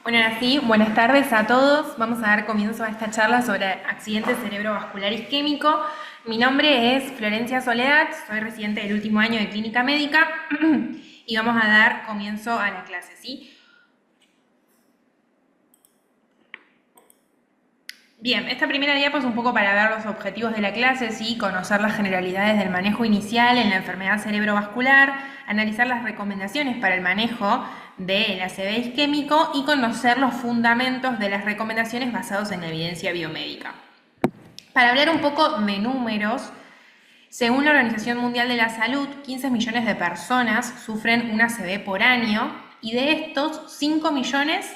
Bueno, ahora sí, buenas tardes a todos. Vamos a dar comienzo a esta charla sobre accidente cerebrovascular isquémico. Mi nombre es Florencia Soledad, soy residente del último año de clínica médica y vamos a dar comienzo a la clase, ¿sí? Bien, esta primera diapo es un poco para ver los objetivos de la clase, ¿sí? Conocer las generalidades del manejo inicial en la enfermedad cerebrovascular, analizar las recomendaciones para el manejo del ACV isquémico y conocer los fundamentos de las recomendaciones basados en la evidencia biomédica. Para hablar un poco de números, según la Organización Mundial de la Salud, 15 millones de personas sufren un ACV por año y de estos 5 millones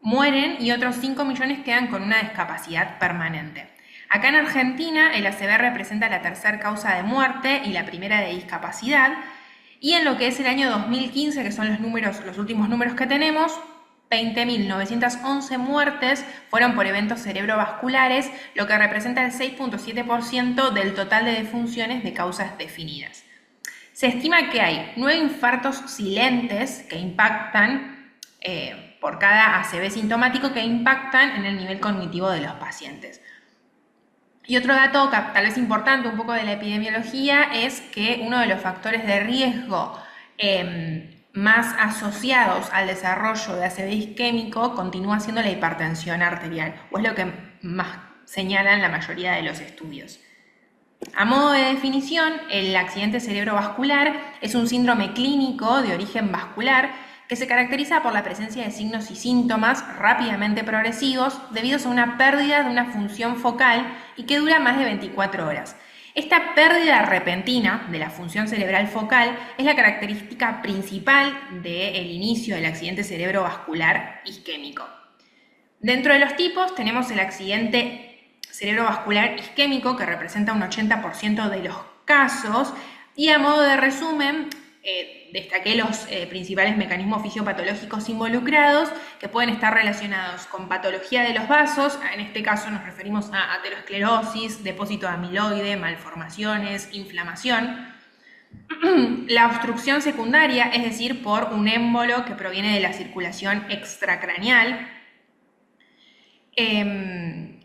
mueren y otros 5 millones quedan con una discapacidad permanente. Acá en Argentina el ACV representa la tercera causa de muerte y la primera de discapacidad. Y en lo que es el año 2015, que son los últimos números que tenemos, 20.911 muertes fueron por eventos cerebrovasculares, lo que representa el 6.7% del total de defunciones de causas definidas. Se estima que hay 9 infartos silentes que impactan por cada ACV sintomático que impactan en el nivel cognitivo de los pacientes. Y otro dato tal vez importante un poco de la epidemiología es que uno de los factores de riesgo más asociados al desarrollo de ACV isquémico continúa siendo la hipertensión arterial, o es lo que más señalan la mayoría de los estudios. A modo de definición, el accidente cerebrovascular es un síndrome clínico de origen vascular que se caracteriza por la presencia de signos y síntomas rápidamente progresivos debido a una pérdida de una función focal y que dura más de 24 horas. Esta pérdida repentina de la función cerebral focal es la característica principal del inicio del accidente cerebrovascular isquémico. Dentro de los tipos tenemos el accidente cerebrovascular isquémico, que representa un 80% de los casos, y a modo de resumen, destaqué los principales mecanismos fisiopatológicos involucrados que pueden estar relacionados con patología de los vasos. En este caso nos referimos a aterosclerosis, depósito de amiloide, malformaciones, inflamación. La obstrucción secundaria, es decir, por un émbolo que proviene de la circulación extracraneal.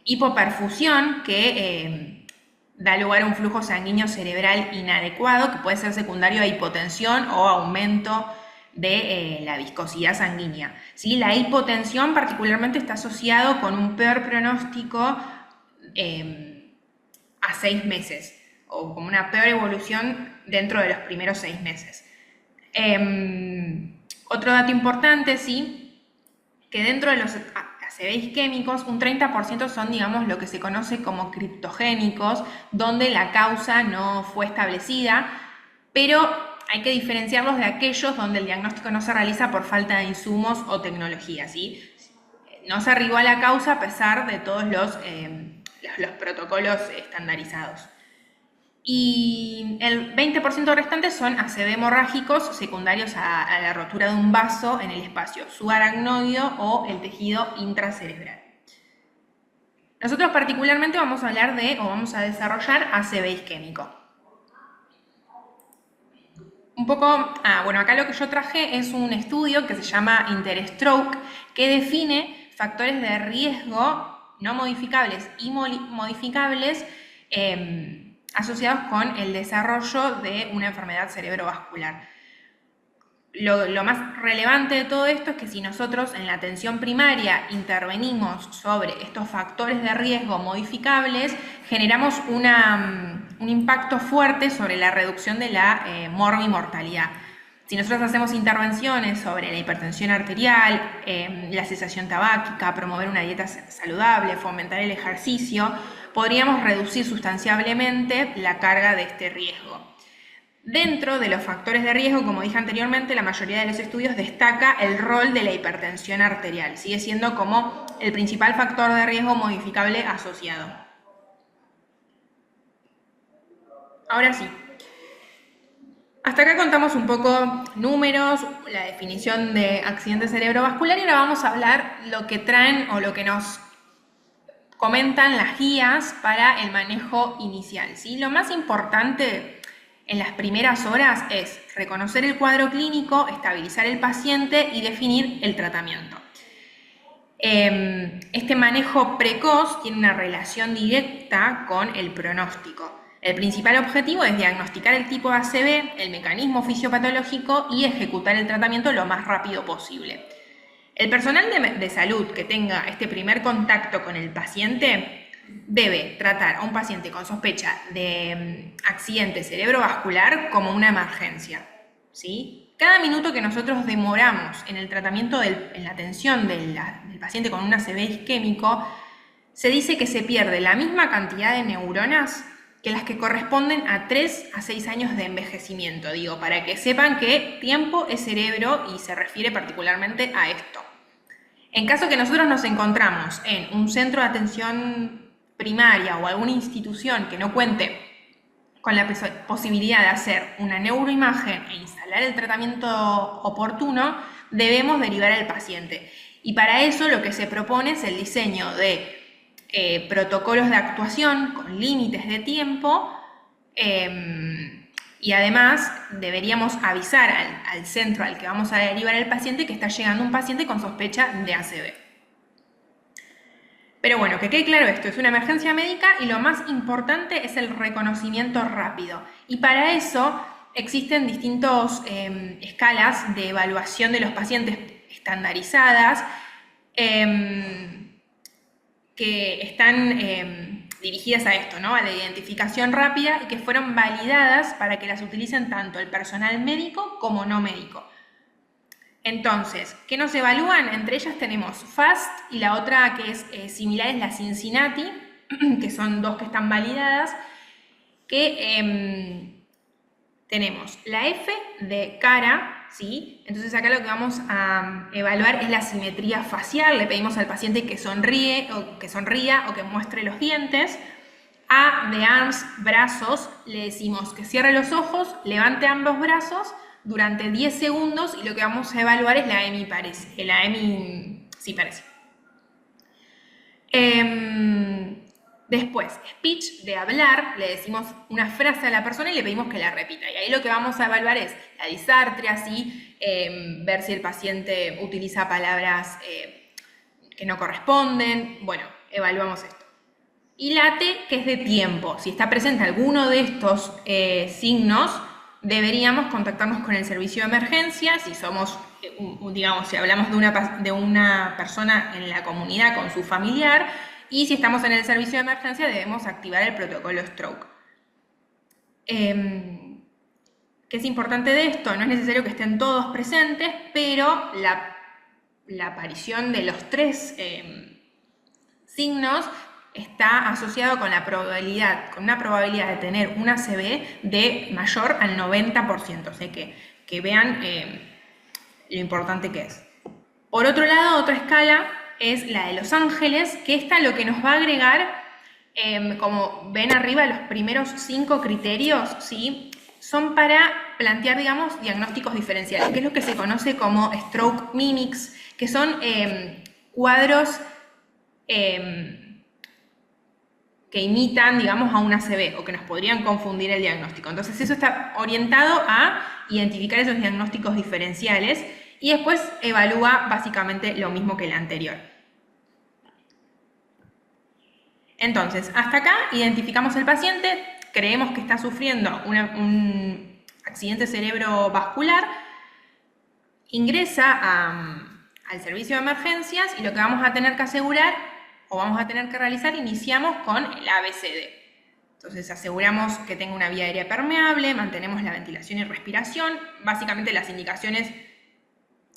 Hipoperfusión, que da lugar a un flujo sanguíneo cerebral inadecuado, que puede ser secundario a hipotensión o aumento de la viscosidad sanguínea. ¿Sí? La hipotensión particularmente está asociado con un peor pronóstico a 6 meses, o como una peor evolución dentro de los primeros 6 meses. Otro dato importante, ¿sí? Que dentro de los ACV isquémicos, un 30% son, digamos, lo que se conoce como criptogénicos, donde la causa no fue establecida, pero hay que diferenciarlos de aquellos donde el diagnóstico no se realiza por falta de insumos o tecnología, ¿sí? No se arribó a la causa a pesar de todos los protocolos estandarizados. Y el 20% restante son ACV hemorrágicos secundarios a la rotura de un vaso en el espacio subaracnoideo o el tejido intracerebral. Nosotros particularmente vamos a hablar vamos a desarrollar ACV isquémico. Un poco, bueno, acá lo que yo traje es un estudio que se llama InterStroke, que define factores de riesgo no modificables y modificables asociados con el desarrollo de una enfermedad cerebrovascular. Lo más relevante de todo esto es que si nosotros en la atención primaria intervenimos sobre estos factores de riesgo modificables, generamos un impacto fuerte sobre la reducción de la morbimortalidad. Si nosotros hacemos intervenciones sobre la hipertensión arterial, la cesación tabáquica, promover una dieta saludable, fomentar el ejercicio, podríamos reducir sustancialmente la carga de este riesgo. Dentro de los factores de riesgo, como dije anteriormente, la mayoría de los estudios destaca el rol de la hipertensión arterial. Sigue siendo como el principal factor de riesgo modificable asociado. Ahora sí. Hasta acá contamos un poco números, la definición de accidente cerebrovascular, y ahora vamos a hablar lo que traen o lo que nos comentan las guías para el manejo inicial, ¿sí? Lo más importante en las primeras horas es reconocer el cuadro clínico, estabilizar el paciente y definir el tratamiento. Este manejo precoz tiene una relación directa con el pronóstico. El principal objetivo es diagnosticar el tipo de ACV, el mecanismo fisiopatológico y ejecutar el tratamiento lo más rápido posible. El personal de salud que tenga este primer contacto con el paciente debe tratar a un paciente con sospecha de accidente cerebrovascular como una emergencia, ¿sí? Cada minuto que nosotros demoramos en el tratamiento, en la atención del paciente con un ACV isquémico, se dice que se pierde la misma cantidad de neuronas que las que corresponden a 3 a 6 años de envejecimiento, digo, para que sepan que tiempo es cerebro y se refiere particularmente a esto. En caso que nosotros nos encontramos en un centro de atención primaria o alguna institución que no cuente con la posibilidad de hacer una neuroimagen e instalar el tratamiento oportuno, debemos derivar al paciente. Y para eso lo que se propone es el diseño de protocolos de actuación con límites de tiempo y además deberíamos avisar al centro al que vamos a derivar al paciente que está llegando un paciente con sospecha de ACV. Pero bueno, que quede claro esto, es una emergencia médica y lo más importante es el reconocimiento rápido. Y para eso existen distintas escalas de evaluación de los pacientes estandarizadas que están dirigidas a esto, ¿no? A la identificación rápida y que fueron validadas para que las utilicen tanto el personal médico como no médico. Entonces, ¿qué nos evalúan? Entre ellas tenemos FAST y la otra que es similar es la Cincinnati, que son dos que están validadas, que tenemos la F de cara, ¿sí? Entonces acá lo que vamos a evaluar es la simetría facial, le pedimos al paciente que sonríe o que sonría o que muestre los dientes. A de arms, brazos, le decimos que cierre los ojos, levante ambos brazos durante 10 segundos y lo que vamos a evaluar es la EMI parece. La EMI sí parece. Después, speech de hablar, le decimos una frase a la persona y le pedimos que la repita. Y ahí lo que vamos a evaluar es la disartria, ¿sí? Ver si el paciente utiliza palabras que no corresponden. Bueno, evaluamos esto. Y la T, que es de tiempo. Si está presente alguno de estos signos, deberíamos contactarnos con el servicio de emergencia. Si somos, digamos, si hablamos de una persona en la comunidad con su familiar, y si estamos en el servicio de emergencia, debemos activar el protocolo stroke. ¿Qué es importante de esto? No es necesario que estén todos presentes, pero la aparición de los tres signos está asociado con con una probabilidad de tener un ACV de mayor al 90%. O sea que vean lo importante que es. Por otro lado, otra escala es la de Los Ángeles, que esta lo que nos va a agregar, como ven arriba, los primeros 5 criterios, ¿sí? Son para plantear, digamos, diagnósticos diferenciales, que es lo que se conoce como stroke mimics, que son cuadros que imitan, digamos, a un ACV o que nos podrían confundir el diagnóstico. Entonces eso está orientado a identificar esos diagnósticos diferenciales y después evalúa básicamente lo mismo que el anterior. Entonces, hasta acá identificamos el paciente, creemos que está sufriendo un accidente cerebrovascular, ingresa al servicio de emergencias y lo que vamos a tener que asegurar o vamos a tener que realizar, iniciamos con el ABCD. Entonces aseguramos que tenga una vía aérea permeable, mantenemos la ventilación y respiración. Básicamente las indicaciones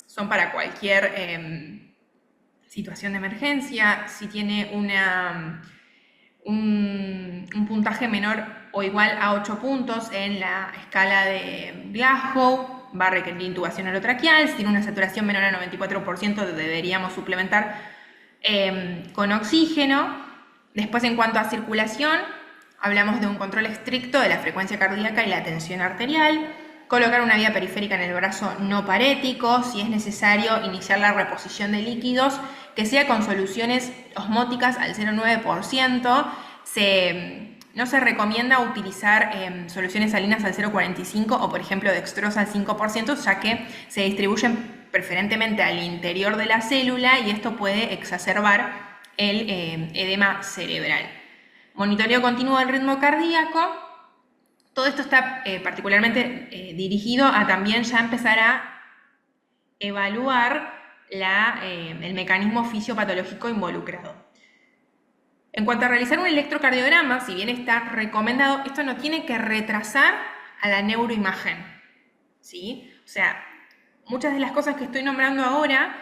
son para cualquier situación de emergencia. Si tiene un puntaje menor o igual a 8 puntos en la escala de Glasgow, va a requerir intubación orotraqueal. Si tiene una saturación menor a 94%, deberíamos suplementar con oxígeno. Después, en cuanto a circulación, hablamos de un control estricto de la frecuencia cardíaca y la tensión arterial, colocar una vía periférica en el brazo no parético, si es necesario iniciar la reposición de líquidos, que sea con soluciones osmóticas al 0,9%, no se recomienda utilizar soluciones salinas al 0,45 o por ejemplo dextrosa al 5%, ya que se distribuyen preferentemente al interior de la célula, y esto puede exacerbar el edema cerebral. Monitoreo continuo del ritmo cardíaco. Todo esto está particularmente dirigido a también ya empezar a evaluar el mecanismo fisiopatológico involucrado. En cuanto a realizar un electrocardiograma, si bien está recomendado, esto no tiene que retrasar a la neuroimagen, ¿sí? O sea, muchas de las cosas que estoy nombrando ahora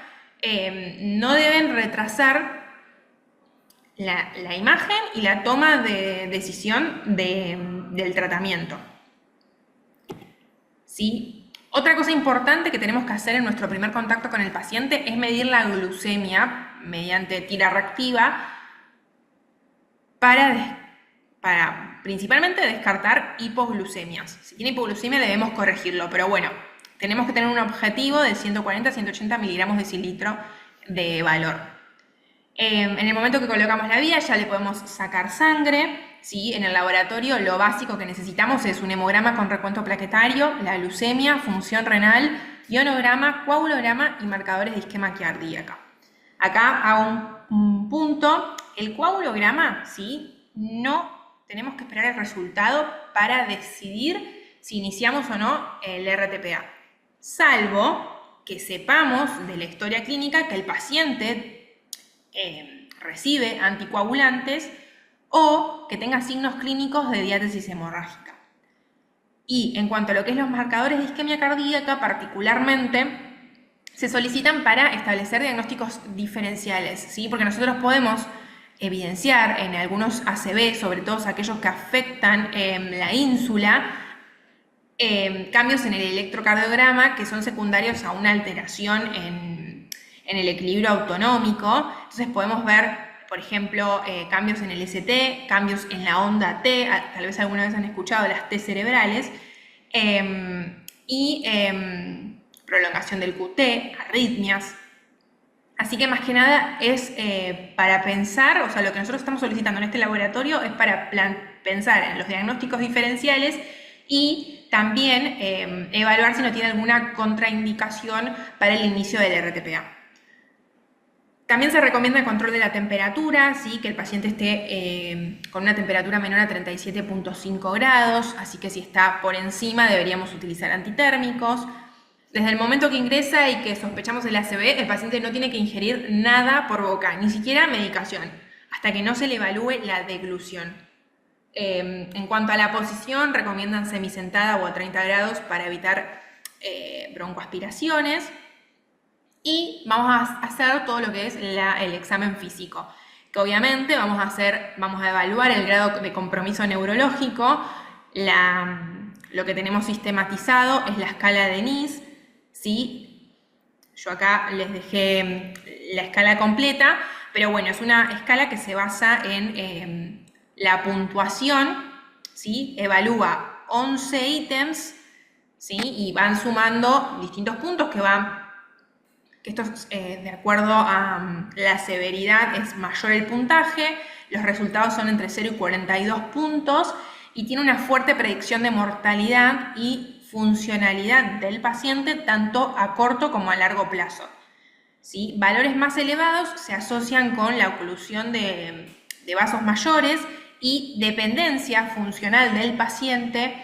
no deben retrasar la imagen y la toma de decisión del tratamiento, ¿sí? Otra cosa importante que tenemos que hacer en nuestro primer contacto con el paciente es medir la glucemia mediante tira reactiva para principalmente descartar hipoglucemias. Si tiene hipoglucemia debemos corregirlo, pero bueno, tenemos que tener un objetivo de 140 a 180 miligramos decilitro de valor. En el momento que colocamos la vía ya le podemos sacar sangre, ¿sí? En el laboratorio lo básico que necesitamos es un hemograma con recuento plaquetario, la glucemia, función renal, ionograma, coagulograma y marcadores de isquemia cardíaca. Acá hago un punto. El coagulograma, ¿sí? No tenemos que esperar el resultado para decidir si iniciamos o no el RTPA, salvo que sepamos de la historia clínica que el paciente recibe anticoagulantes o que tenga signos clínicos de diátesis hemorrágica. Y en cuanto a lo que es los marcadores de isquemia cardíaca, particularmente se solicitan para establecer diagnósticos diferenciales, ¿sí? Porque nosotros podemos evidenciar en algunos ACV, sobre todo aquellos que afectan la ínsula, cambios en el electrocardiograma que son secundarios a una alteración en el equilibrio autonómico. Entonces podemos ver, por ejemplo, cambios en el ST, cambios en la onda T, tal vez alguna vez han escuchado las T cerebrales, y prolongación del QT, arritmias. Así que más que nada es para pensar, o sea, lo que nosotros estamos solicitando en este laboratorio es para pensar en los diagnósticos diferenciales y también evaluar si no tiene alguna contraindicación para el inicio del RTPA. También se recomienda el control de la temperatura, ¿sí? Que el paciente esté con una temperatura menor a 37.5 grados, así que si está por encima deberíamos utilizar antitérmicos. Desde el momento que ingresa y que sospechamos el ACV, el paciente no tiene que ingerir nada por boca, ni siquiera medicación, hasta que no se le evalúe la deglución. En cuanto a la posición, recomiendan semisentada o a 30 grados para evitar broncoaspiraciones. Y vamos a hacer todo lo que es el examen físico, que obviamente vamos a evaluar el grado de compromiso neurológico. Lo que tenemos sistematizado es la escala de NIS, ¿sí? Yo acá les dejé la escala completa, pero bueno, es una escala que se basa en la puntuación, ¿sí? Evalúa 11 ítems, ¿sí? Y van sumando distintos puntos que esto es de acuerdo a la severidad, es mayor el puntaje, los resultados son entre 0 y 42 puntos y tiene una fuerte predicción de mortalidad y funcionalidad del paciente tanto a corto como a largo plazo, ¿sí? Valores más elevados se asocian con la oclusión de vasos mayores y dependencia funcional del paciente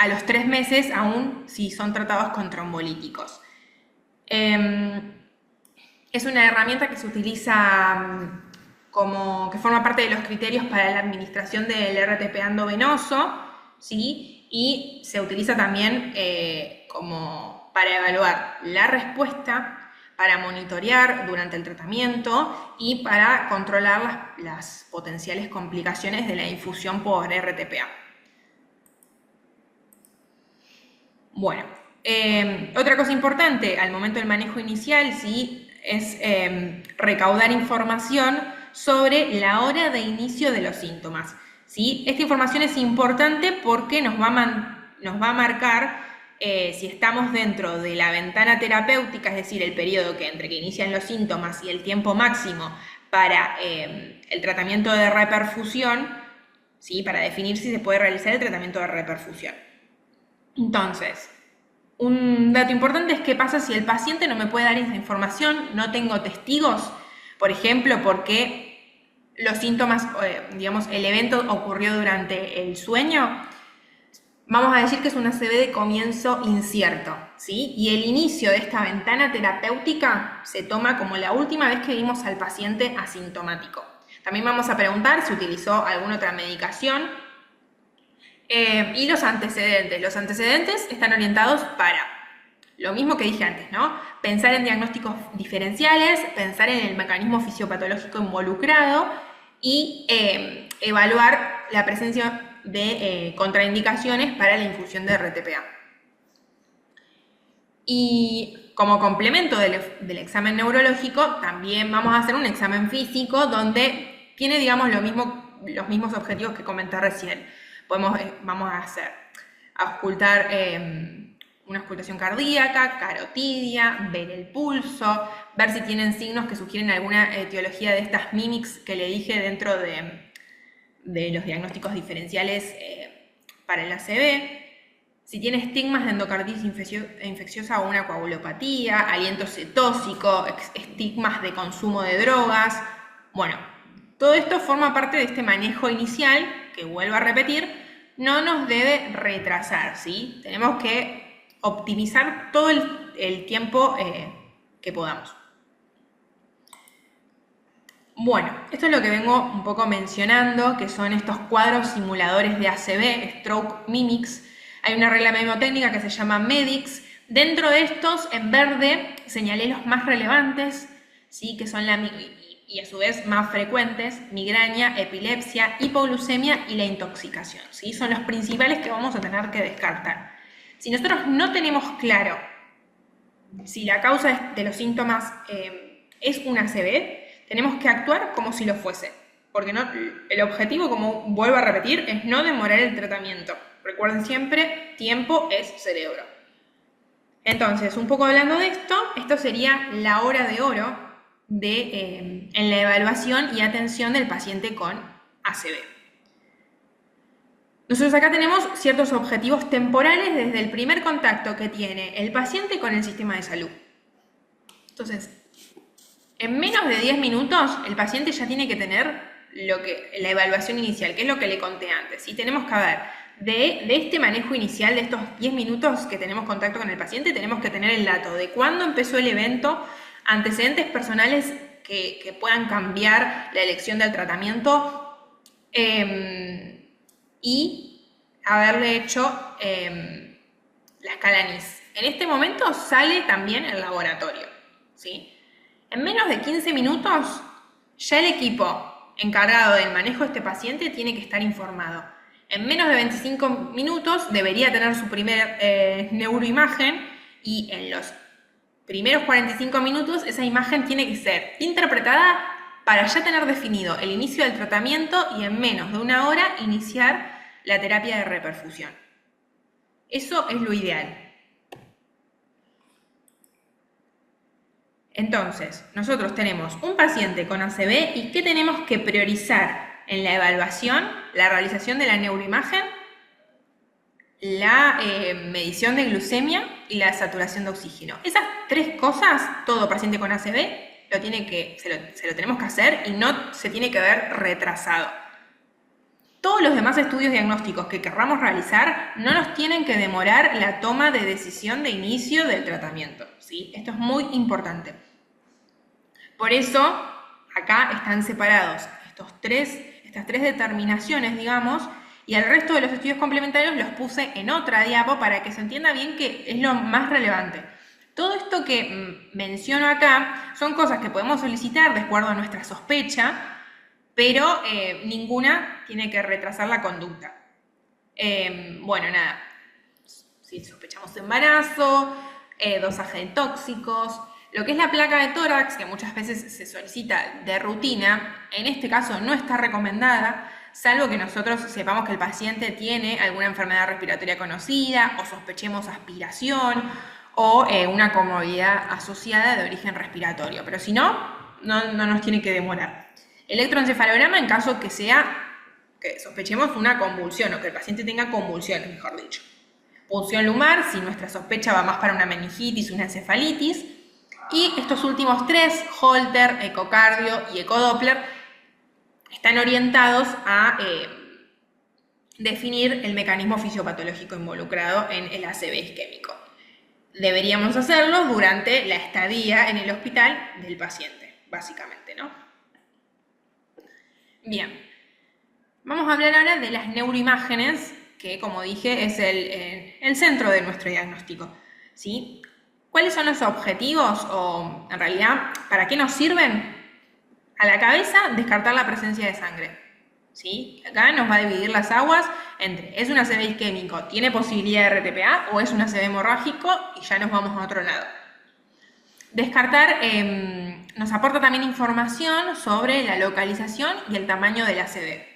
a los 3 meses, aún si son tratados con trombolíticos. Es una herramienta que se utiliza que forma parte de los criterios para la administración del RTP endovenoso, ¿sí? Y se utiliza también como para evaluar la respuesta, para monitorear durante el tratamiento y para controlar las potenciales complicaciones de la infusión por RTPA. Bueno, otra cosa importante al momento del manejo inicial, ¿sí? Es recaudar información sobre la hora de inicio de los síntomas, ¿sí? Esta información es importante porque nos va a marcar si estamos dentro de la ventana terapéutica, es decir, el periodo entre que inician los síntomas y el tiempo máximo para el tratamiento de reperfusión, ¿sí? Para definir si se puede realizar el tratamiento de reperfusión. Entonces, Un dato importante es qué pasa si el paciente no me puede dar esa información, no tengo testigos, por ejemplo, porque los síntomas, digamos, el evento ocurrió durante el sueño. Vamos a decir que es una ACV de comienzo incierto, ¿sí? Y el inicio de esta ventana terapéutica se toma como la última vez que vimos al paciente asintomático. También vamos a preguntar si utilizó alguna otra medicación. Y los antecedentes. Los antecedentes están orientados para lo mismo que dije antes, ¿no? Pensar en diagnósticos diferenciales, pensar en el mecanismo fisiopatológico involucrado y evaluar la presencia de contraindicaciones para la infusión de RTPA. Y como complemento del examen neurológico, también vamos a hacer un examen físico donde tiene, digamos, los mismos objetivos que comenté recién. Vamos a auscultar una auscultación cardíaca, carotidia, ver el pulso, ver si tienen signos que sugieren alguna etiología de estas mimics que le dije dentro de los diagnósticos diferenciales para el ACV. Si tiene estigmas de endocarditis infecciosa o una coagulopatía, aliento cetósico, estigmas de consumo de drogas. Bueno, todo esto forma parte de este manejo inicial que, vuelvo a repetir, no nos debe retrasar, ¿sí? Tenemos que optimizar todo el tiempo que podamos. Bueno, esto es lo que vengo un poco mencionando, que son estos cuadros simuladores de ACV, Stroke Mimics. Hay una regla mnemotécnica que se llama MEDICS. Dentro de estos, en verde, señalé los más relevantes, ¿sí? Que son y a su vez más frecuentes: migraña, epilepsia, hipoglucemia y la intoxicación, ¿sí? Son los principales que vamos a tener que descartar. Si nosotros no tenemos claro si la causa de los síntomas es una ACV, tenemos que actuar como si lo fuese, porque el objetivo, como vuelvo a repetir, es no demorar el tratamiento. Recuerden siempre, tiempo es cerebro. Entonces, un poco hablando de esto sería la hora de oro en la evaluación y atención del paciente con ACV. Nosotros acá tenemos ciertos objetivos temporales desde el primer contacto que tiene el paciente con el sistema de salud. Entonces, en menos de 10 minutos el paciente ya tiene que tener la evaluación inicial, que es lo que le conté antes. Y tenemos que ver, de este manejo inicial, de estos 10 minutos que tenemos contacto con el paciente, tenemos que tener el dato de cuándo empezó el evento, antecedentes personales que puedan cambiar la elección del tratamiento y haberle hecho la escala NIS. En este momento sale también el laboratorio, ¿sí? En menos de 15 minutos ya el equipo encargado del manejo de este paciente tiene que estar informado. En menos de 25 minutos debería tener su primer neuroimagen, y en los primeros 45 minutos esa imagen tiene que ser interpretada para ya tener definido el inicio del tratamiento y en menos de una hora iniciar la terapia de reperfusión. Eso es lo ideal. Entonces, nosotros tenemos un paciente con ACV y ¿qué tenemos que priorizar en la evaluación? La realización de la neuroimagen, la medición de glucemia y la saturación de oxígeno. Esas tres cosas, todo paciente con ACV se lo tenemos que hacer y no se tiene que ver retrasado. Todos los demás estudios diagnósticos que querramos realizar no nos tienen que demorar la toma de decisión de inicio del tratamiento, ¿sí? Esto es muy importante. Por eso, acá están separados estas tres determinaciones, digamos, y el resto de los estudios complementarios los puse en otra diapo para que se entienda bien que es lo más relevante. Todo esto que menciono acá son cosas que podemos solicitar de acuerdo a nuestra sospecha, pero ninguna tiene que retrasar la conducta. Bueno, nada, si sospechamos embarazo, dosaje de tóxicos, lo que es la placa de tórax, que muchas veces se solicita de rutina, en este caso no está recomendada, salvo que nosotros sepamos que el paciente tiene alguna enfermedad respiratoria conocida, o sospechemos aspiración, o una comorbilidad asociada de origen respiratorio. Pero si no nos tiene que demorar. Electroencefalograma en caso que sospechemos una convulsión, o que el paciente tenga convulsiones, mejor dicho. punción lumbar, si nuestra sospecha va más para una meningitis, una encefalitis. Y estos últimos tres, Holter, ecocardio y ecodoppler, están orientados a definir el mecanismo fisiopatológico involucrado en el ACV isquémico. Deberíamos hacerlo durante la estadía en el hospital del paciente, básicamente, ¿no? Bien, vamos a hablar ahora de las neuroimágenes, que como dije es el centro de nuestro diagnóstico, ¿sí? ¿Cuáles son los objetivos o, en realidad, para qué nos sirven? A la cabeza, descartar la presencia de sangre, ¿sí? Acá nos va a dividir las aguas entre ¿es un ACV isquémico, tiene posibilidad de RTPA o es un ACV hemorrágico? Y ya nos vamos a otro lado. Descartar nos aporta también información sobre la localización y el tamaño del ACV.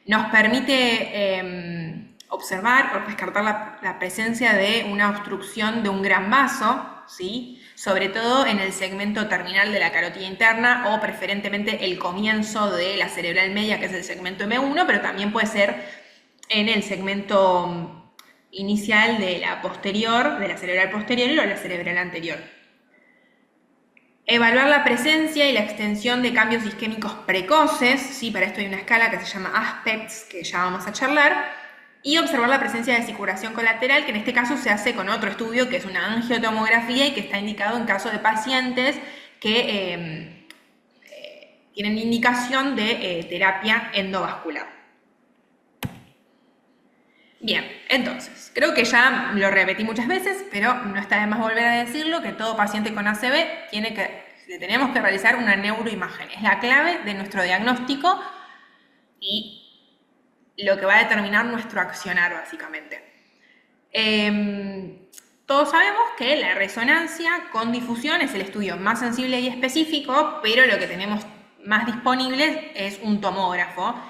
Nos permite observar o descartar la presencia de una obstrucción de un gran vaso, ¿sí? Sobre todo en el segmento terminal de la carótida interna o preferentemente el comienzo de la cerebral media, que es el segmento M1, pero también puede ser en el segmento inicial de la posterior, de la cerebral posterior o la cerebral anterior. Evaluar la presencia y la extensión de cambios isquémicos precoces, ¿sí? Para esto hay una escala que se llama ASPECTS, que ya vamos a charlar, y observar la presencia de desicuración colateral, que en este caso se hace con otro estudio, que es una angiotomografía y que está indicado en caso de pacientes que tienen indicación de terapia endovascular. Bien, entonces, creo que ya lo repetí muchas veces, pero no está de más volver a decirlo, que todo paciente con ACV tenemos que realizar una neuroimagen. Es la clave de nuestro diagnóstico y lo que va a determinar nuestro accionar, básicamente. Todos sabemos que la resonancia con difusión es el estudio más sensible y específico, pero lo que tenemos más disponible es un tomógrafo.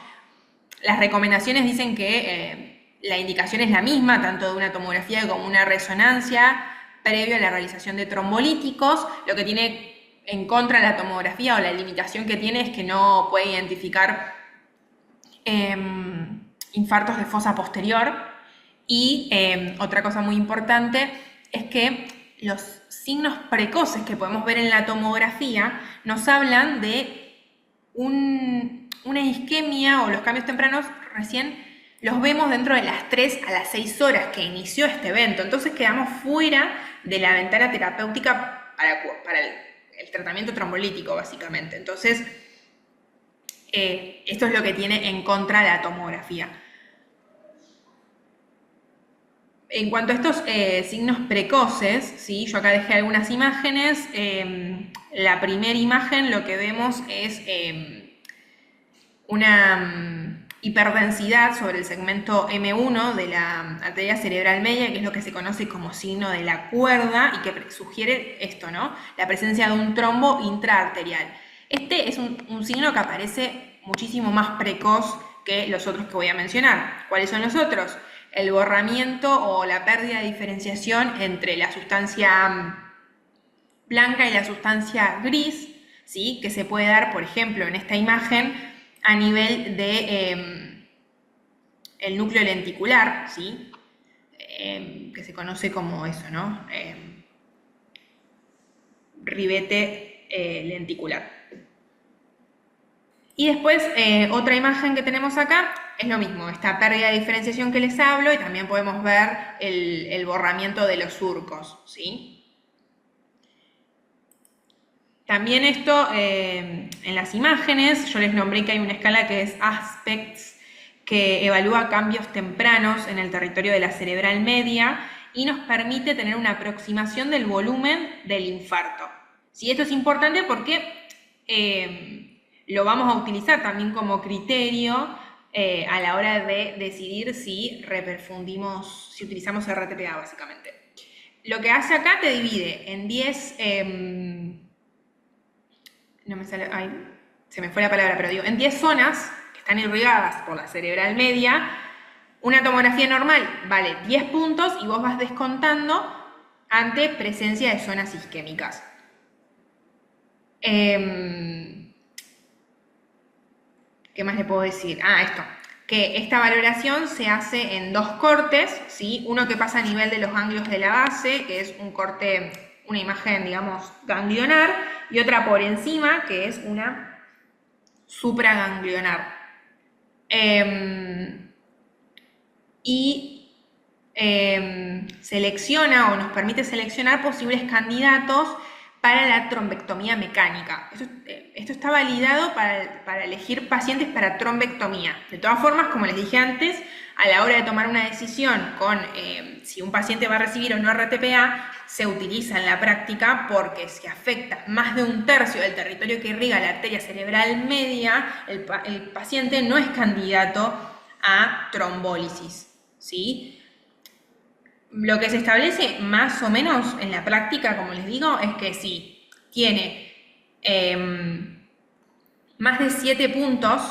Las recomendaciones dicen que la indicación es la misma, tanto de una tomografía como una resonancia, previo a la realización de trombolíticos. Lo que tiene en contra la tomografía o la limitación que tiene es que no puede identificar infartos de fosa posterior. Y otra cosa muy importante es que los signos precoces que podemos ver en la tomografía nos hablan de una isquemia o los cambios tempranos recién los vemos dentro de las 3 a las 6 horas que inició este evento. Entonces quedamos fuera de la ventana terapéutica para el tratamiento trombolítico, básicamente. Entonces, esto es lo que tiene en contra la tomografía. En cuanto a estos signos precoces, ¿sí? Yo acá dejé algunas imágenes. La primera imagen lo que vemos es una hiperdensidad sobre el segmento M1 de la arteria cerebral media, que es lo que se conoce como signo de la cuerda y que sugiere esto, ¿no? La presencia de un trombo intraarterial. Este es un signo que aparece muchísimo más precoz que los otros que voy a mencionar. ¿Cuáles son los otros? El borramiento o la pérdida de diferenciación entre la sustancia blanca y la sustancia gris, ¿sí? Que se puede dar, por ejemplo, en esta imagen a nivel de el núcleo lenticular, ¿sí? Que se conoce como eso, ¿no? Ribete lenticular. Y después, otra imagen que tenemos acá es lo mismo, esta pérdida de diferenciación que les hablo, y también podemos ver el borramiento de los surcos, ¿sí? También esto, en las imágenes, yo les nombré que hay una escala que es ASPECTS, que evalúa cambios tempranos en el territorio de la cerebral media y nos permite tener una aproximación del volumen del infarto. ¿Sí? Esto es importante porque lo vamos a utilizar también como criterio a la hora de decidir si reperfundimos, si utilizamos RTPA, básicamente. Lo que hace acá te divide en 10... no me sale, ay, se me fue la palabra, pero digo, en 10 zonas que están irrigadas por la cerebral media, una tomografía normal vale 10 puntos y vos vas descontando ante presencia de zonas isquémicas. ¿Qué más le puedo decir? Ah, esto. que esta valoración se hace en dos cortes, ¿sí? Uno que pasa a nivel de los ganglios de la base, que es un corte, una imagen, digamos, ganglionar, y otra por encima, que es una supraganglionar. Selecciona o nos permite seleccionar posibles candidatos para la trombectomía mecánica. Esto está validado para elegir pacientes para trombectomía. De todas formas, como les dije antes, a la hora de tomar una decisión con si un paciente va a recibir o no RTPA, se utiliza en la práctica porque si afecta más de un tercio del territorio que irriga la arteria cerebral media, el paciente no es candidato a trombólisis, ¿sí? Lo que se establece más o menos en la práctica, como les digo, es que si tiene más de 7 puntos,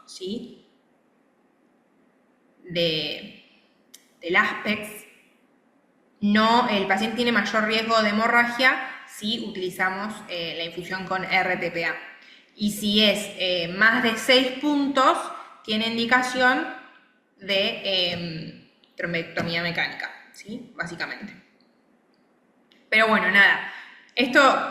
¿sí?, del ASPEX, el paciente tiene mayor riesgo de hemorragia si utilizamos la infusión con RTPA. Y si es más de 6 puntos, tiene indicación de trombectomía mecánica, ¿sí? Básicamente. Pero bueno, nada. Esto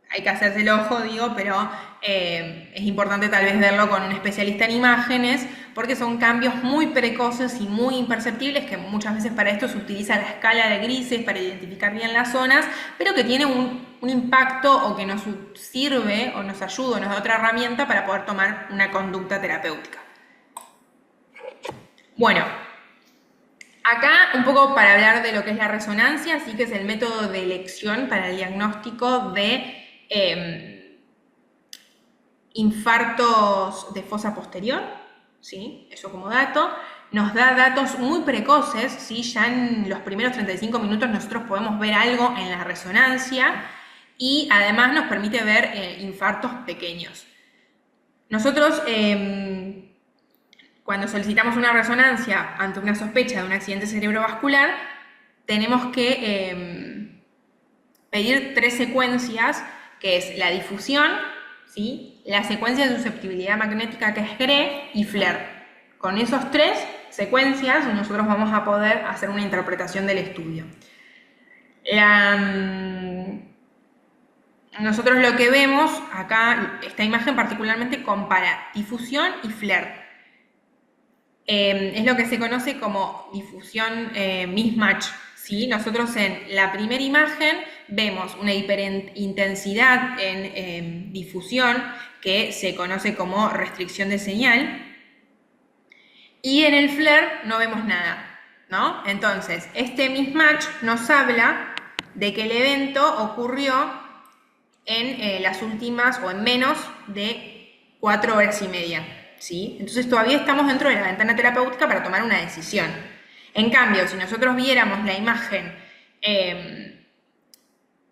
hay que hacerse el ojo, digo, pero es importante tal vez verlo con un especialista en imágenes, porque son cambios muy precoces y muy imperceptibles, que muchas veces para esto se utiliza la escala de grises para identificar bien las zonas, pero que tiene un impacto o que nos sirve o nos ayuda o nos da otra herramienta para poder tomar una conducta terapéutica. Bueno, acá un poco para hablar de lo que es la resonancia, sí que es el método de elección para el diagnóstico de infartos de fosa posterior, ¿sí? Eso como dato. Nos da datos muy precoces, ¿sí? Ya en los primeros 35 minutos nosotros podemos ver algo en la resonancia y además nos permite ver infartos pequeños. Nosotros, cuando solicitamos una resonancia ante una sospecha de un accidente cerebrovascular, tenemos que pedir 3 secuencias, que es la difusión, ¿sí?, la secuencia de susceptibilidad magnética, que es GRE, y FLAIR. Con esos 3 secuencias nosotros vamos a poder hacer una interpretación del estudio. Nosotros lo que vemos acá, esta imagen particularmente compara difusión y FLAIR. Es lo que se conoce como difusión mismatch, ¿sí? Nosotros en la primera imagen vemos una hiperintensidad en difusión, que se conoce como restricción de señal, y en el FLAIR no vemos nada, ¿no? Entonces, este mismatch nos habla de que el evento ocurrió en las últimas o en menos de 4 horas y media, ¿sí? Entonces todavía estamos dentro de la ventana terapéutica para tomar una decisión. En cambio, si nosotros viéramos la imagen,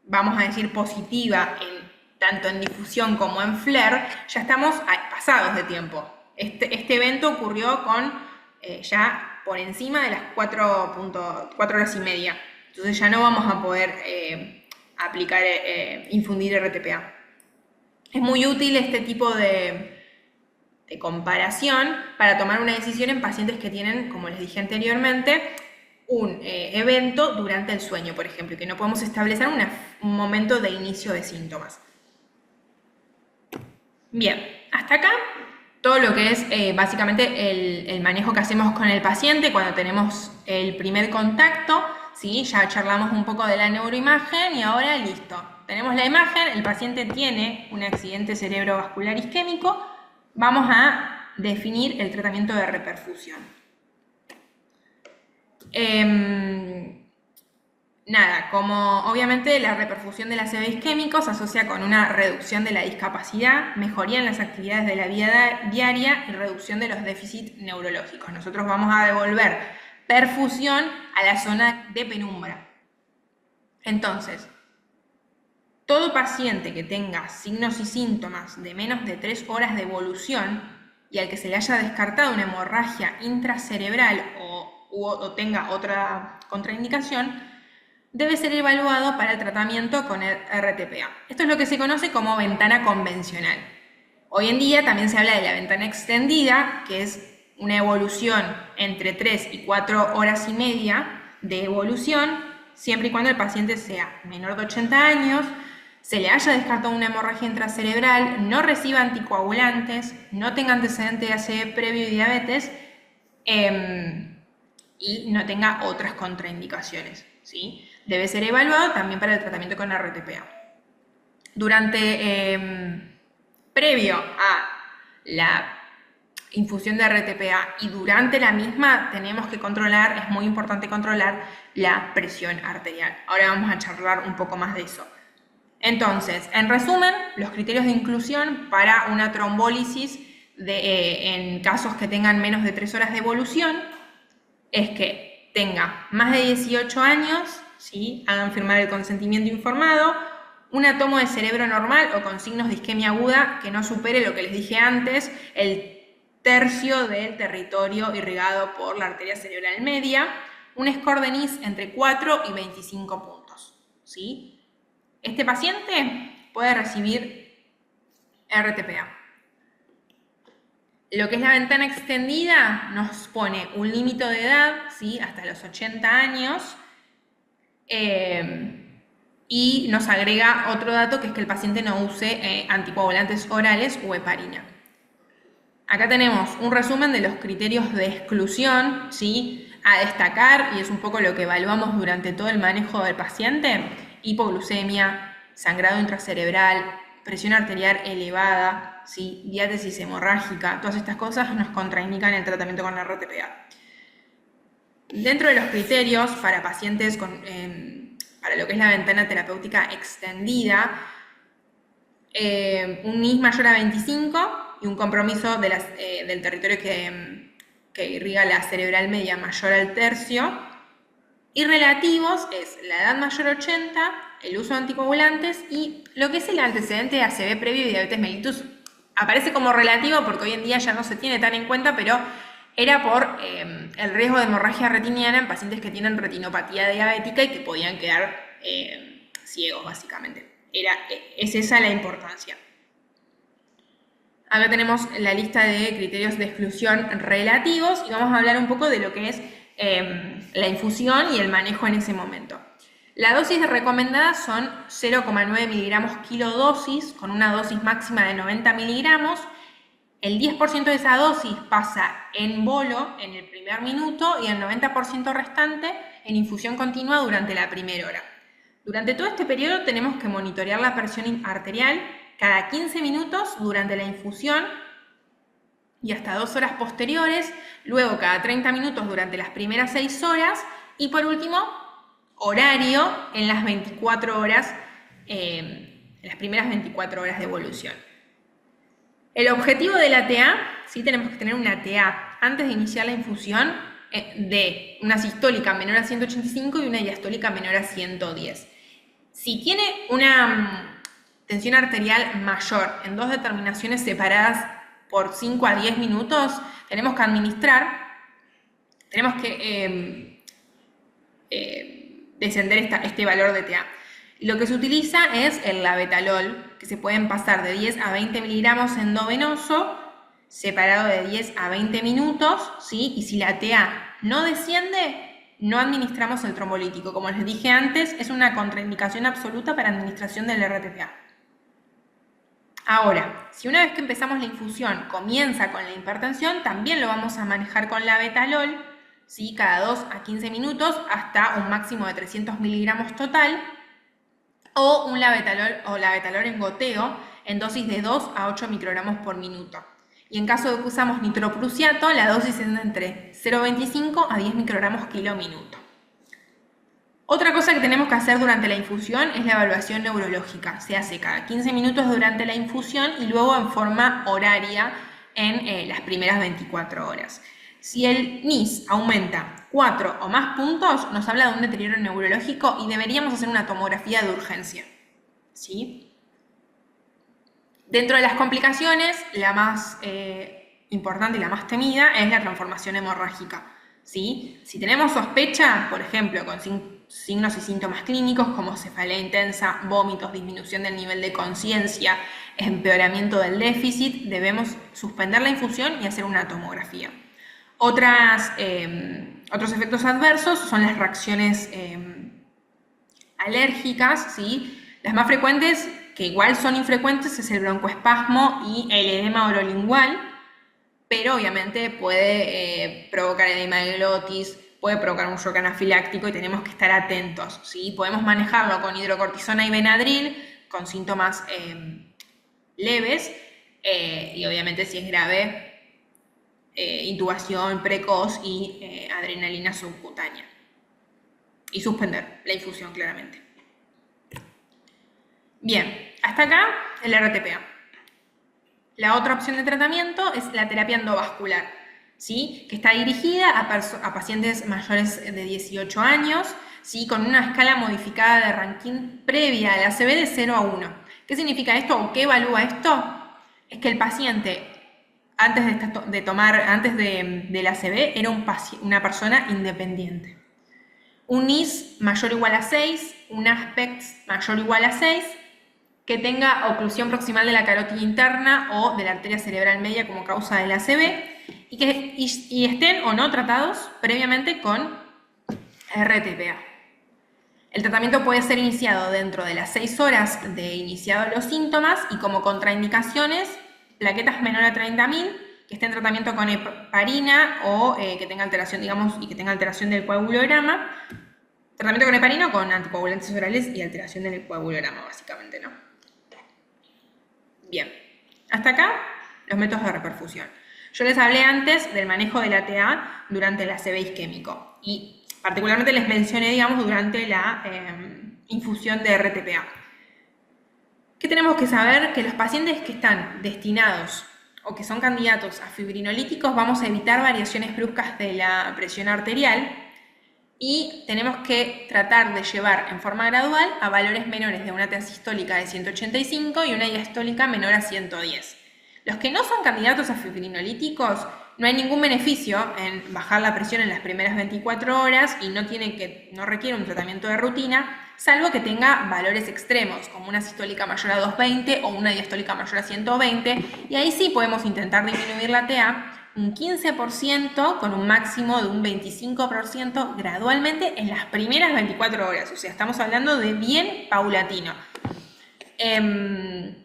vamos a decir positiva, tanto en difusión como en FLAIR, ya estamos pasados de tiempo. Este evento ocurrió con ya por encima de las 4 horas y media. Entonces ya no vamos a poder aplicar, infundir RTPA. Es muy útil este tipo de comparación para tomar una decisión en pacientes que tienen, como les dije anteriormente, un evento durante el sueño, por ejemplo, y que no podemos establecer un momento de inicio de síntomas. Bien, hasta acá todo lo que es básicamente el manejo que hacemos con el paciente cuando tenemos el primer contacto, ¿sí? Ya charlamos un poco de la neuroimagen y ahora listo. Tenemos la imagen, el paciente tiene un accidente cerebrovascular isquémico, vamos a definir el tratamiento de reperfusión. Nada, como obviamente la reperfusión del ACV isquémico se asocia con una reducción de la discapacidad, mejoría en las actividades de la vida diaria y reducción de los déficits neurológicos. Nosotros vamos a devolver perfusión a la zona de penumbra. Entonces, todo paciente que tenga signos y síntomas de menos de 3 horas de evolución y al que se le haya descartado una hemorragia intracerebral o tenga otra contraindicación, debe ser evaluado para el tratamiento con el RTPA. Esto es lo que se conoce como ventana convencional. Hoy en día también se habla de la ventana extendida, que es una evolución entre 3 y 4 horas y media de evolución, siempre y cuando el paciente sea menor de 80 años, se le haya descartado una hemorragia intracerebral, no reciba anticoagulantes, no tenga antecedente de ACV previo y diabetes, y no tenga otras contraindicaciones, ¿sí? Debe ser evaluado también para el tratamiento con RTPA. Previo a la infusión de RTPA y durante la misma tenemos que controlar, es muy importante controlar la presión arterial. Ahora vamos a charlar un poco más de eso. Entonces, en resumen, los criterios de inclusión para una trombólisis en casos que tengan menos de 3 horas de evolución es que tenga más de 18 años, ¿sí? Hagan firmar el consentimiento informado, una tomo de cerebro normal o con signos de isquemia aguda que no supere lo que les dije antes, el tercio del territorio irrigado por la arteria cerebral media, un score de NIS entre 4 y 25 puntos, ¿sí? Este paciente puede recibir RTPA. Lo que es la ventana extendida nos pone un límite de edad, ¿sí? Hasta los 80 años, y nos agrega otro dato, que es que el paciente no use anticoagulantes orales o heparina. Acá tenemos un resumen de los criterios de exclusión, ¿sí? A destacar, y es un poco lo que evaluamos durante todo el manejo del paciente: hipoglucemia, sangrado intracerebral, presión arterial elevada, ¿sí? Diátesis hemorrágica. Todas estas cosas nos contraindican el tratamiento con la RTPA. Dentro de los criterios para pacientes para lo que es la ventana terapéutica extendida, un NIS mayor a 25 y un compromiso del territorio que irriga la cerebral media mayor al tercio. Y relativos es la edad mayor a 80, el uso de anticoagulantes y lo que es el antecedente de ACV previo y diabetes mellitus. Aparece como relativo porque hoy en día ya no se tiene tan en cuenta, pero era por el riesgo de hemorragia retiniana en pacientes que tienen retinopatía diabética y que podían quedar ciegos, básicamente. Es esa la importancia. Acá tenemos la lista de criterios de exclusión relativos y vamos a hablar un poco de lo que es la infusión y el manejo en ese momento. La dosis recomendada son 0,9 miligramos kilodosis con una dosis máxima de 90 miligramos. El 10% de esa dosis pasa en bolo en el primer minuto y el 90% restante en infusión continua durante la primera hora. Durante todo este periodo tenemos que monitorear la presión arterial cada 15 minutos durante la infusión y hasta 2 horas posteriores, luego cada 30 minutos durante las primeras 6 horas y por último, horario en las 24 horas, en las primeras 24 horas de evolución. El objetivo de la TA, ¿sí? Tenemos que tener una TA antes de iniciar la infusión de una sistólica menor a 185 y una diastólica menor a 110. Si tiene una tensión arterial mayor en dos determinaciones separadas por 5 a 10 minutos, tenemos que administrar, tenemos que descender este valor de TA. Lo que se utiliza es el labetalol, que se pueden pasar de 10 a 20 miligramos endovenoso, separado de 10 a 20 minutos, ¿sí? Y si la TA no desciende, no administramos el trombolítico. Como les dije antes, es una contraindicación absoluta para administración del RTPA. Ahora, si una vez que empezamos la infusión comienza con la hipertensión, también lo vamos a manejar con labetalol, ¿sí? Cada 2 a 15 minutos hasta un máximo de 300 miligramos total, o un labetalol en goteo en dosis de 2 a 8 microgramos por minuto. Y en caso de que usamos nitroprusiato, la dosis es entre 0,25 a 10 microgramos kilo minuto. Otra cosa que tenemos que hacer durante la infusión es la evaluación neurológica. Se hace cada 15 minutos durante la infusión y luego en forma horaria en las primeras 24 horas. Si el NIS aumenta 4 o más puntos, nos habla de un deterioro neurológico y deberíamos hacer una tomografía de urgencia, ¿sí? Dentro de las complicaciones, la más importante y la más temida es la transformación hemorrágica, ¿sí? Si tenemos sospecha, por ejemplo, con signos y síntomas clínicos como cefalea intensa, vómitos, disminución del nivel de conciencia, empeoramiento del déficit, debemos suspender la infusión y hacer una tomografía. Otros efectos adversos son las reacciones alérgicas, ¿sí? Las más frecuentes, que igual son infrecuentes, es el broncoespasmo y el edema orolingual, pero obviamente puede provocar edema de glotis, puede provocar un shock anafiláctico y tenemos que estar atentos, ¿sí? Podemos manejarlo con hidrocortisona y Benadryl, con síntomas leves, y obviamente si es grave, intubación precoz y adrenalina subcutánea. Y suspender la infusión, claramente. Bien, hasta acá el RTPA. La otra opción de tratamiento es la terapia endovascular, ¿sí? Que está dirigida a pacientes mayores de 18 años, ¿sí? Con una escala modificada de Rankine previa al ACV de 0 a 1. ¿Qué significa esto o qué evalúa esto? Es que el paciente, antes del ACV, era una persona independiente. Un NIS mayor o igual a 6, un ASPECTS mayor o igual a 6, que tenga oclusión proximal de la carótida interna o de la arteria cerebral media como causa del ACV y estén o no tratados previamente con RTPA. El tratamiento puede ser iniciado dentro de las 6 horas de iniciado los síntomas y como contraindicaciones, plaquetas menor a 30.000, que esté en tratamiento con heparina o que tenga alteración, y que tenga alteración del coagulograma. Tratamiento con heparina o con anticoagulantes orales y alteración del coagulograma, básicamente, ¿no? Bien, hasta acá los métodos de reperfusión. Yo les hablé antes del manejo del ATA durante el ACV isquémico y particularmente les mencioné, durante la infusión de RTPA. ¿Qué tenemos que saber? Que los pacientes que están destinados o que son candidatos a fibrinolíticos vamos a evitar variaciones bruscas de la presión arterial y tenemos que tratar de llevar en forma gradual a valores menores de una TA sistólica de 185 y una diastólica menor a 110. Los que no son candidatos a fibrinolíticos, no hay ningún beneficio en bajar la presión en las primeras 24 horas y no requiere un tratamiento de rutina, salvo que tenga valores extremos, como una sistólica mayor a 220 o una diastólica mayor a 120, y ahí sí podemos intentar disminuir la TA un 15% con un máximo de un 25% gradualmente en las primeras 24 horas. O sea, estamos hablando de bien paulatino. En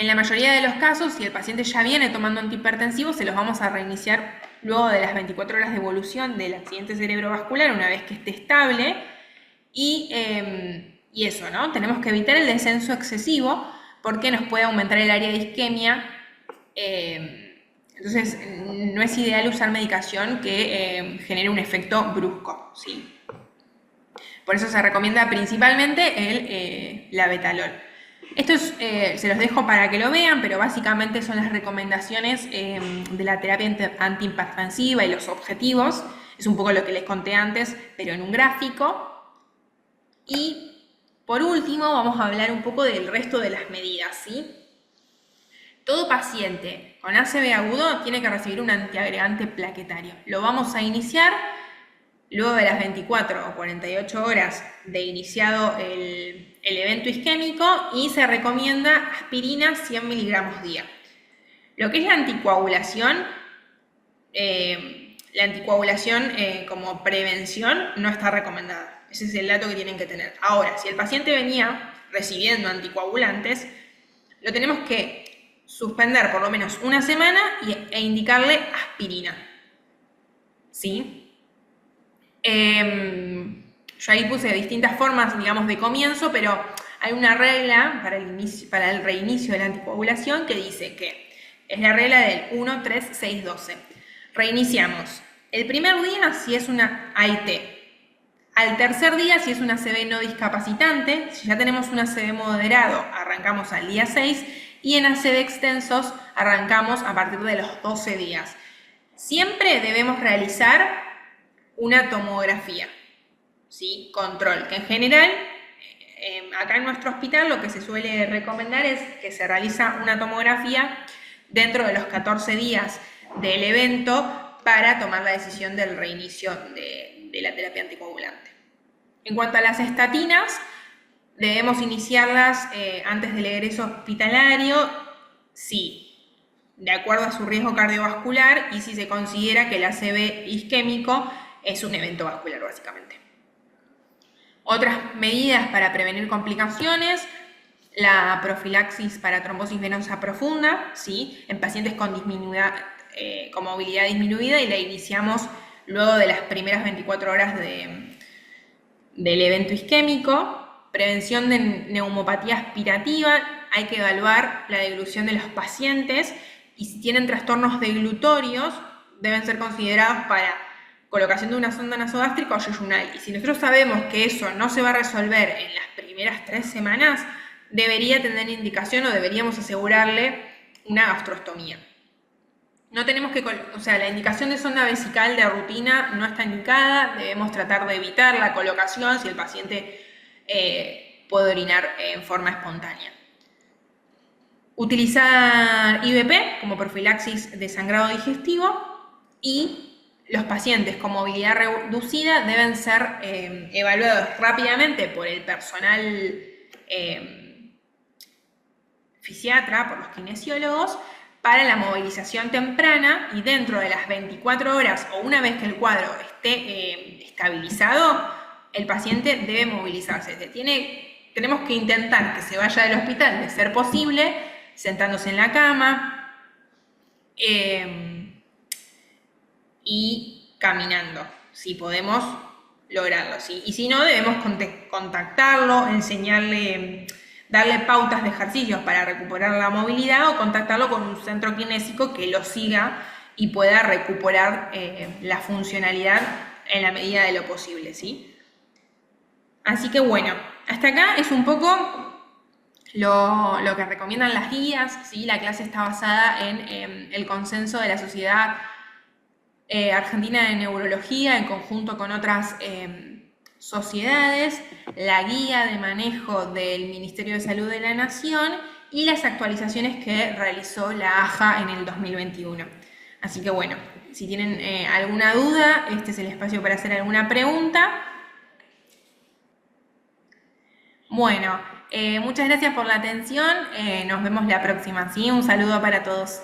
la mayoría de los casos, si el paciente ya viene tomando antihipertensivos, se los vamos a reiniciar luego de las 24 horas de evolución del accidente cerebrovascular, una vez que esté estable. Y eso, ¿no? Tenemos que evitar el descenso excesivo porque nos puede aumentar el área de isquemia. Entonces, no es ideal usar medicación que genere un efecto brusco, ¿sí? Por eso se recomienda principalmente el labetalol. Esto se los dejo para que lo vean, pero básicamente son las recomendaciones de la terapia antihipertensiva y los objetivos. Es un poco lo que les conté antes, pero en un gráfico. Y por último, vamos a hablar un poco del resto de las medidas, ¿sí? Todo paciente con ACV agudo tiene que recibir un antiagregante plaquetario. Lo vamos a iniciar luego de las 24 o 48 horas de iniciado el evento isquémico y se recomienda aspirina 100 miligramos día. Lo que es la anticoagulación como prevención no está recomendada. Ese es el dato que tienen que tener. Ahora, si el paciente venía recibiendo anticoagulantes, lo tenemos que suspender por lo menos una semana e indicarle aspirina. ¿Sí? Yo ahí puse distintas formas, de comienzo, pero hay una regla para el reinicio de la anticoagulación que dice que es la regla del 1, 3, 6, 12. Reiniciamos el primer día si es una AIT, al tercer día si es una ACV no discapacitante, si ya tenemos un ACV moderado arrancamos al día 6 y en ACV extensos arrancamos a partir de los 12 días. Siempre debemos realizar una tomografía, ¿sí? Control, que en general, acá en nuestro hospital lo que se suele recomendar es que se realiza una tomografía dentro de los 14 días del evento para tomar la decisión del reinicio de la terapia anticoagulante. En cuanto a las estatinas, debemos iniciarlas antes del egreso hospitalario, sí, de acuerdo a su riesgo cardiovascular y si se considera que el ACV isquémico es un evento vascular, básicamente. Otras medidas para prevenir complicaciones: la profilaxis para trombosis venosa profunda, ¿sí?, en pacientes con movilidad disminuida, y la iniciamos luego de las primeras 24 horas del evento isquémico. Prevención de neumopatía aspirativa: hay que evaluar la deglución de los pacientes y si tienen trastornos deglutorios deben ser considerados para colocación de una sonda nasogástrica o yeyunal. Y si nosotros sabemos que eso no se va a resolver en las primeras 3 semanas, debería tener indicación o deberíamos asegurarle una gastrostomía. No tenemos que, la indicación de sonda vesical de rutina no está indicada, debemos tratar de evitar la colocación si el paciente puede orinar en forma espontánea. Utilizar IVP como profilaxis de sangrado digestivo, y los pacientes con movilidad reducida deben ser evaluados rápidamente por el personal fisiatra, por los kinesiólogos, para la movilización temprana, y dentro de las 24 horas o una vez que el cuadro esté estabilizado, el paciente debe movilizarse. Tenemos que intentar que se vaya del hospital, de ser posible, sentándose en la cama y caminando, si podemos lograrlo, ¿sí? Y si no, debemos contactarlo, enseñarle, darle pautas de ejercicios para recuperar la movilidad, o contactarlo con un centro kinésico que lo siga y pueda recuperar la funcionalidad en la medida de lo posible, ¿sí? Así que bueno, hasta acá es un poco lo que recomiendan las guías, ¿sí? La clase está basada en el consenso de la Sociedad Argentina de Neurología en conjunto con otras sociedades, la guía de manejo del Ministerio de Salud de la Nación y las actualizaciones que realizó la AJA en el 2021. Así que bueno, si tienen alguna duda, este es el espacio para hacer alguna pregunta. Bueno, muchas gracias por la atención, nos vemos la próxima, ¿sí? Un saludo para todos.